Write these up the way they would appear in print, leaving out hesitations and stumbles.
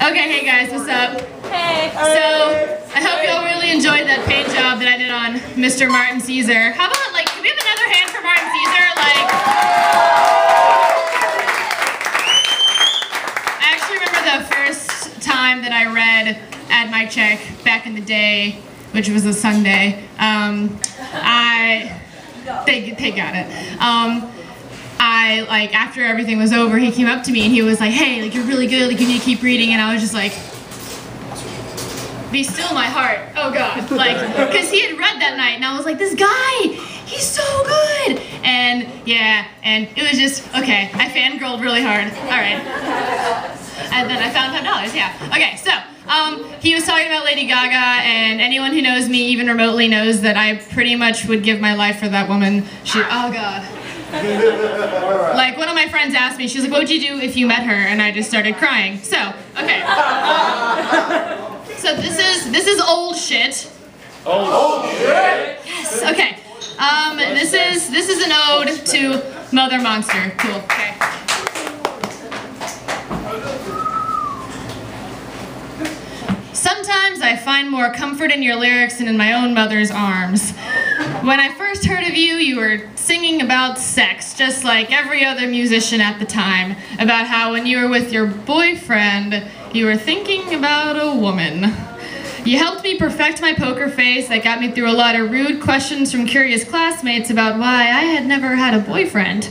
Okay, hey guys, what's up? Hey. So, I hope y'all really enjoyed that paint job that I did on Mr. Martin Caesar. How about, like, can we have another hand for Martin Caesar? Like, I actually remember the first time that I read Add My Check back in the day, which was a Sunday. They got it. After everything was over, he came up to me and he was like, hey, like, you're really good, like, you need to keep reading. And I was just like, be still my heart. Oh God. Like, because he had read that night and I was like, this guy, he's so good. And yeah, and it was just, okay, I fangirled really hard. All right. And then I found $5, yeah. Okay, so, he was talking about Lady Gaga, and anyone who knows me even remotely knows that I pretty much would give my life for that woman. Oh God. Like, one of my friends asked me, she was like, what would you do if you met her? And I just started crying. So, okay. So this is old shit. Old shit? Yes, okay. This is an ode to Mother Monster. Cool, okay. Sometimes I find more comfort in your lyrics than in my own mother's arms. When I first heard of you, you were singing about sex, just like every other musician at the time, about how when you were with your boyfriend, you were thinking about a woman. You helped me perfect my poker face that got me through a lot of rude questions from curious classmates about why I had never had a boyfriend.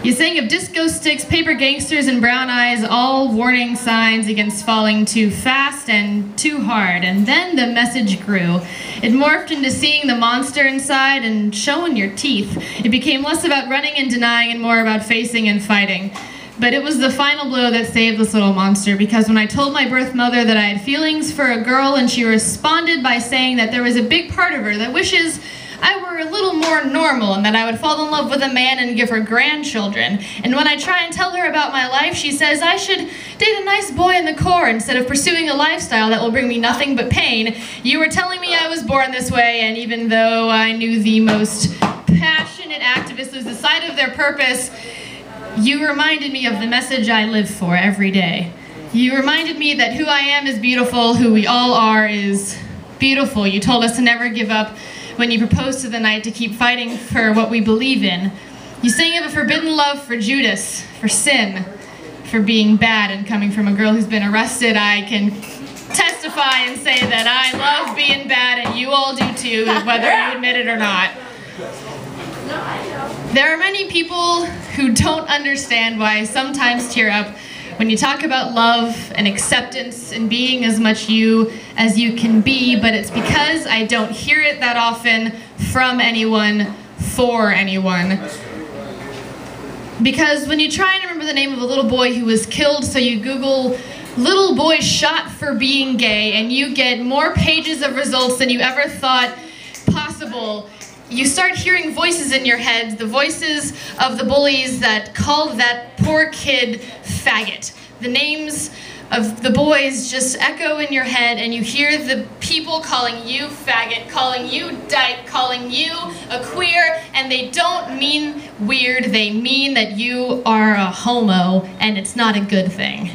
You sang of disco sticks, paper gangsters, and brown eyes, all warning signs against falling too fast and too hard. And then the message grew. It morphed into seeing the monster inside and showing your teeth. It became less about running and denying and more about facing and fighting. But it was the final blow that saved this little monster, because when I told my birth mother that I had feelings for a girl, and she responded by saying that there was a big part of her that wishes I were a little more normal and that I would fall in love with a man and give her grandchildren. And when I try and tell her about my life, she says I should date a nice boy in the Corps instead of pursuing a lifestyle that will bring me nothing but pain. You were telling me I was born this way, and even though I knew the most passionate activists lose the sight of their purpose, you reminded me of the message I live for every day. You reminded me that who I am is beautiful, who we all are is beautiful. You told us to never give up when you proposed to the night, to keep fighting for what we believe in. You sang of a forbidden love for Judas, for sin, for being bad, and coming from a girl who's been arrested, I can testify and say that I love being bad, and you all do too, whether you admit it or not. There are many people who don't understand why I sometimes tear up when you talk about love and acceptance and being as much you as you can be, but it's because I don't hear it that often from anyone, for anyone. Because when you try and remember the name of a little boy who was killed, so you Google little boy shot for being gay, and you get more pages of results than you ever thought possible. You start hearing voices in your head, the voices of the bullies that called that poor kid faggot. The names of the boys just echo in your head, and you hear the people calling you faggot, calling you dyke, calling you a queer, and they don't mean weird, they mean that you are a homo, and it's not a good thing.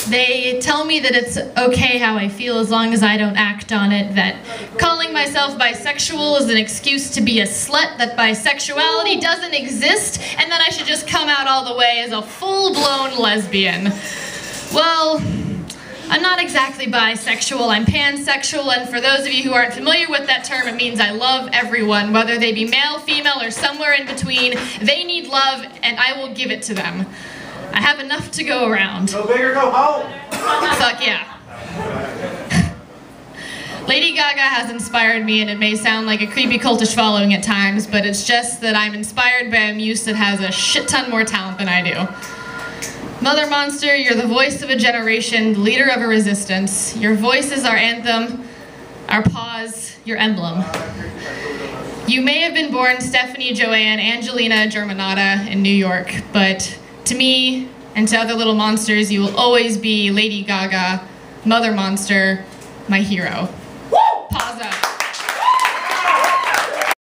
They tell me that it's okay how I feel as long as I don't act on it, that calling myself bisexual is an excuse to be a slut, that bisexuality doesn't exist, and that I should just come out all the way as a full-blown lesbian. Well, I'm not exactly bisexual, I'm pansexual, and for those of you who aren't familiar with that term, it means I love everyone, whether they be male, female, or somewhere in between. They need love, and I will give it to them. I have enough to go around. Go big or go home. Fuck yeah. Lady Gaga has inspired me, and it may sound like a creepy cultish following at times, but it's just that I'm inspired by a muse that has a shit ton more talent than I do. Mother Monster, you're the voice of a generation, the leader of a resistance. Your voice is our anthem, our pause, your emblem. You may have been born Stephanie Joanne Angelina Germanata in New York, but to me, and to other little monsters, you will always be Lady Gaga, Mother Monster, my hero.